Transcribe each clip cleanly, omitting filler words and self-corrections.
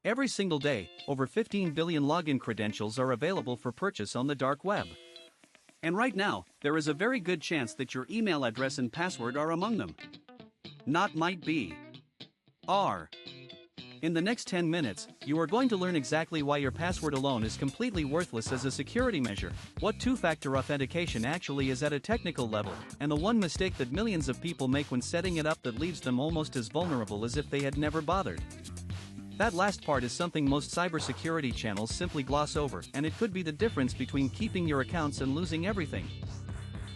Every single day, over 15 billion login credentials are available for purchase on the dark web. And right now, there is a very good chance that your email address and password are among them. Not might be. Are. In the next 10 minutes, you are going to learn exactly why your password alone is completely worthless as a security measure, what two-factor authentication actually is at a technical level, and the one mistake that millions of people make when setting it up that leaves them almost as vulnerable as if they had never bothered. That last part is something most cybersecurity channels simply gloss over, and it could be the difference between keeping your accounts and losing everything.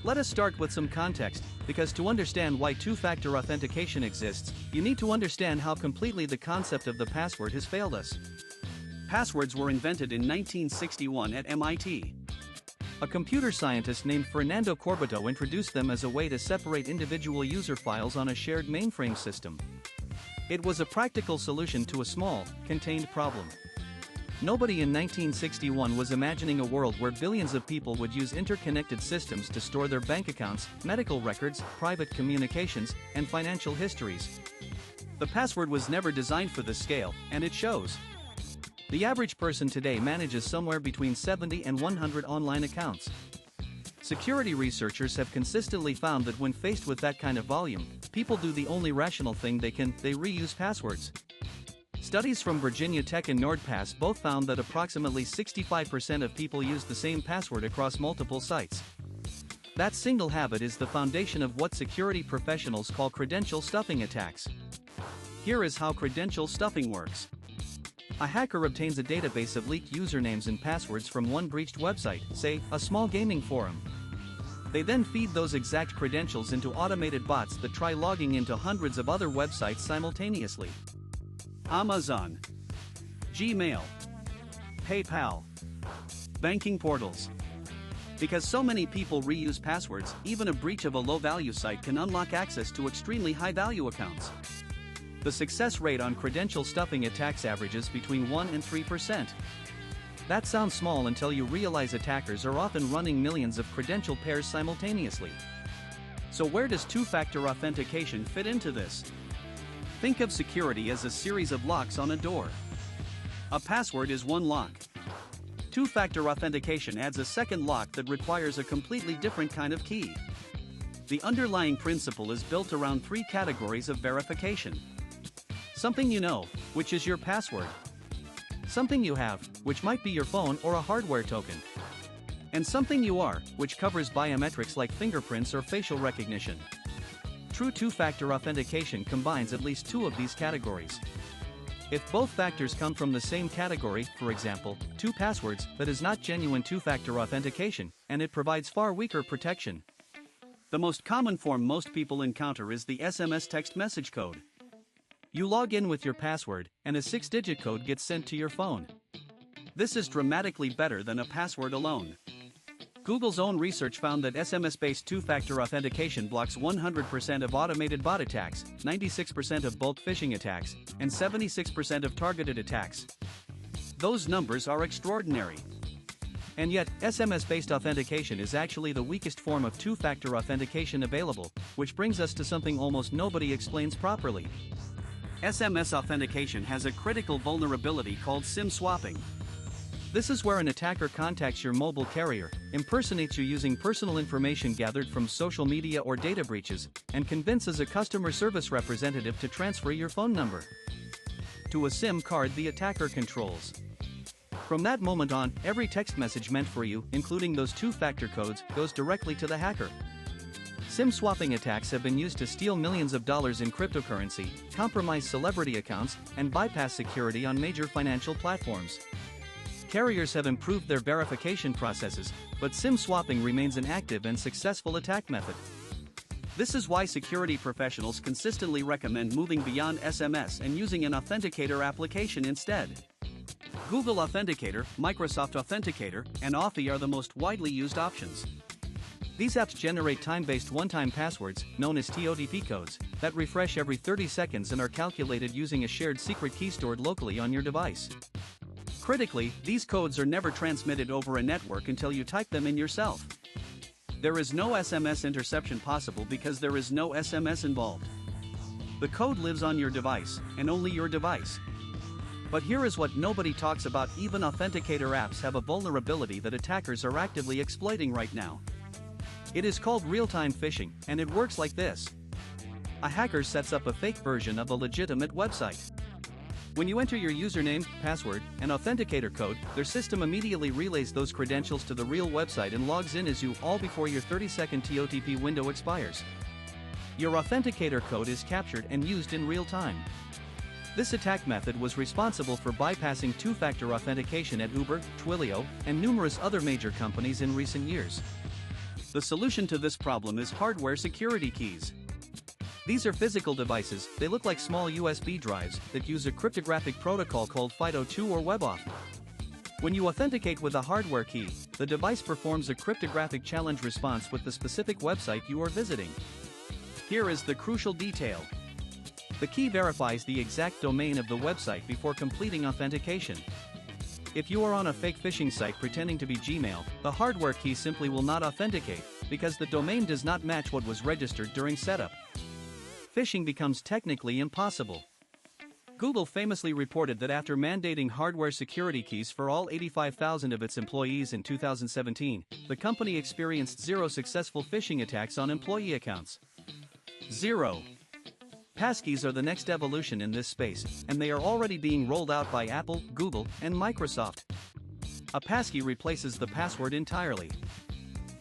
Let us start with some context, because to understand why two-factor authentication exists, you need to understand how completely the concept of the password has failed us. Passwords were invented in 1961 at MIT. A computer scientist named Fernando Corbato introduced them as a way to separate individual user files on a shared mainframe system. It was a practical solution to a small, contained problem. Nobody in 1961 was imagining a world where billions of people would use interconnected systems to store their bank accounts, medical records, private communications, and financial histories. The password was never designed for this scale, and it shows. The average person today manages somewhere between 70 and 100 online accounts. Security researchers have consistently found that when faced with that kind of volume, people do the only rational thing they reuse passwords. Studies from Virginia Tech and NordPass both found that approximately 65% of people use the same password across multiple sites. That single habit is the foundation of what security professionals call credential stuffing attacks. Here is how credential stuffing works. A hacker obtains a database of leaked usernames and passwords from one breached website, say, a small gaming forum. They then feed those exact credentials into automated bots that try logging into hundreds of other websites simultaneously. Amazon, Gmail, PayPal, banking portals. Because so many people reuse passwords, even a breach of a low-value site can unlock access to extremely high-value accounts. The success rate on credential stuffing attacks averages between 1 and 3%. That sounds small until you realize attackers are often running millions of credential pairs simultaneously. So where does two-factor authentication fit into this? Think of security as a series of locks on a door. A password is one lock. Two-factor authentication adds a second lock that requires a completely different kind of key. The underlying principle is built around three categories of verification. Something you know, which is your password. Something you have, which might be your phone or a hardware token. And something you are, which covers biometrics like fingerprints or facial recognition. True two-factor authentication combines at least two of these categories. If both factors come from the same category, for example, two passwords, that is not genuine two-factor authentication, and it provides far weaker protection. The most common form most people encounter is the SMS text message code. You log in with your password, and a 6-digit code gets sent to your phone. This is dramatically better than a password alone. Google's own research found that SMS-based two-factor authentication blocks 100% of automated bot attacks, 96% of bulk phishing attacks, and 76% of targeted attacks. Those numbers are extraordinary. And yet, SMS-based authentication is actually the weakest form of two-factor authentication available, which brings us to something almost nobody explains properly. SMS authentication has a critical vulnerability called SIM swapping. This is where an attacker contacts your mobile carrier, impersonates you using personal information gathered from social media or data breaches, and convinces a customer service representative to transfer your phone number to a SIM card the attacker controls. From that moment on, every text message meant for you, including those two-factor codes, goes directly to the hacker. SIM swapping attacks have been used to steal millions of dollars in cryptocurrency, compromise celebrity accounts, and bypass security on major financial platforms. Carriers have improved their verification processes, but SIM swapping remains an active and successful attack method. This is why security professionals consistently recommend moving beyond SMS and using an authenticator application instead. Google Authenticator, Microsoft Authenticator, and Authy are the most widely used options. These apps generate time-based one-time passwords, known as TOTP codes, that refresh every 30 seconds and are calculated using a shared secret key stored locally on your device. Critically, these codes are never transmitted over a network until you type them in yourself. There is no SMS interception possible because there is no SMS involved. The code lives on your device, and only your device. But here is what nobody talks about: even authenticator apps have a vulnerability that attackers are actively exploiting right now. It is called real-time phishing, and it works like this. A hacker sets up a fake version of a legitimate website. When you enter your username, password, and authenticator code, their system immediately relays those credentials to the real website and logs in as you, all before your 30-second TOTP window expires. Your authenticator code is captured and used in real time. This attack method was responsible for bypassing two-factor authentication at Uber, Twilio, and numerous other major companies in recent years. The solution to this problem is hardware security keys. These are physical devices. They look like small USB drives that use a cryptographic protocol called FIDO2 or WebAuth. When you authenticate with a hardware key, the device performs a cryptographic challenge response with the specific website you are visiting. Here is the crucial detail. The key verifies the exact domain of the website before completing authentication. If you are on a fake phishing site pretending to be Gmail, the hardware key simply will not authenticate, because the domain does not match what was registered during setup. Phishing becomes technically impossible. Google famously reported that after mandating hardware security keys for all 85,000 of its employees in 2017, the company experienced 0 successful phishing attacks on employee accounts. 0. Passkeys are the next evolution in this space, and they are already being rolled out by Apple, Google, and Microsoft. A passkey replaces the password entirely.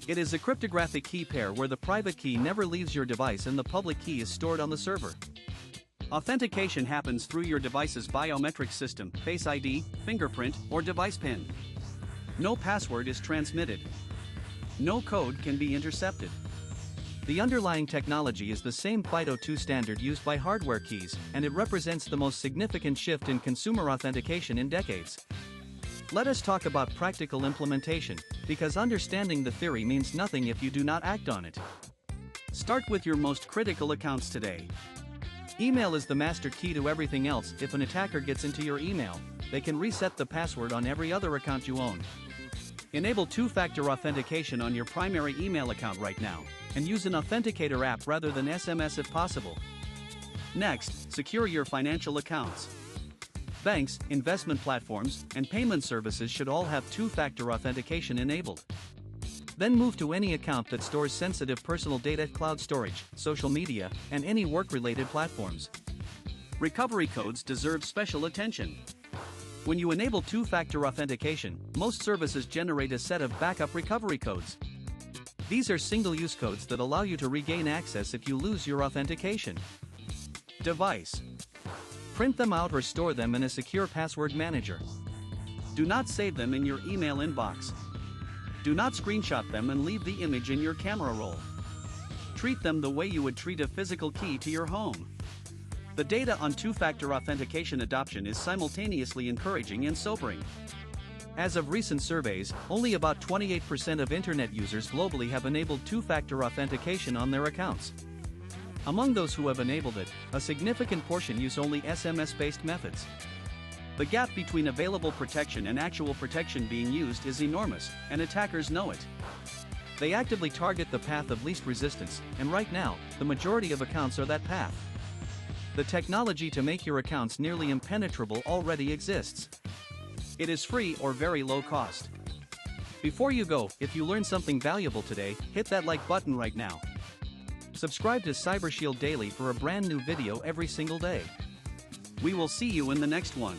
It is a cryptographic key pair where the private key never leaves your device and the public key is stored on the server. Authentication happens through your device's biometric system, Face ID, fingerprint, or device PIN. No password is transmitted. No code can be intercepted. The underlying technology is the same FIDO2 standard used by hardware keys, and it represents the most significant shift in consumer authentication in decades. Let us talk about practical implementation, because understanding the theory means nothing if you do not act on it. Start with your most critical accounts today. Email is the master key to everything else. If an attacker gets into your email, they can reset the password on every other account you own. Enable two-factor authentication on your primary email account right now, and use an authenticator app rather than SMS if possible. Next, secure your financial accounts. Banks, investment platforms, and payment services should all have two-factor authentication enabled. Then move to any account that stores sensitive personal data, cloud storage, social media, and any work-related platforms. Recovery codes deserve special attention. When you enable two-factor authentication, most services generate a set of backup recovery codes. These are single-use codes that allow you to regain access if you lose your authentication. Device. Print them out or store them in a secure password manager. Do not save them in your email inbox. Do not screenshot them and leave the image in your camera roll. Treat them the way you would treat a physical key to your home. The data on two-factor authentication adoption is simultaneously encouraging and sobering. As of recent surveys, only about 28% of internet users globally have enabled two-factor authentication on their accounts. Among those who have enabled it, a significant portion use only SMS-based methods. The gap between available protection and actual protection being used is enormous, and attackers know it. They actively target the path of least resistance, and right now, the majority of accounts are that path. The technology to make your accounts nearly impenetrable already exists. It is free or very low cost. Before you go, if you learned something valuable today, hit that like button right now. Subscribe to CyberShield Daily for a brand new video every single day. We will see you in the next one.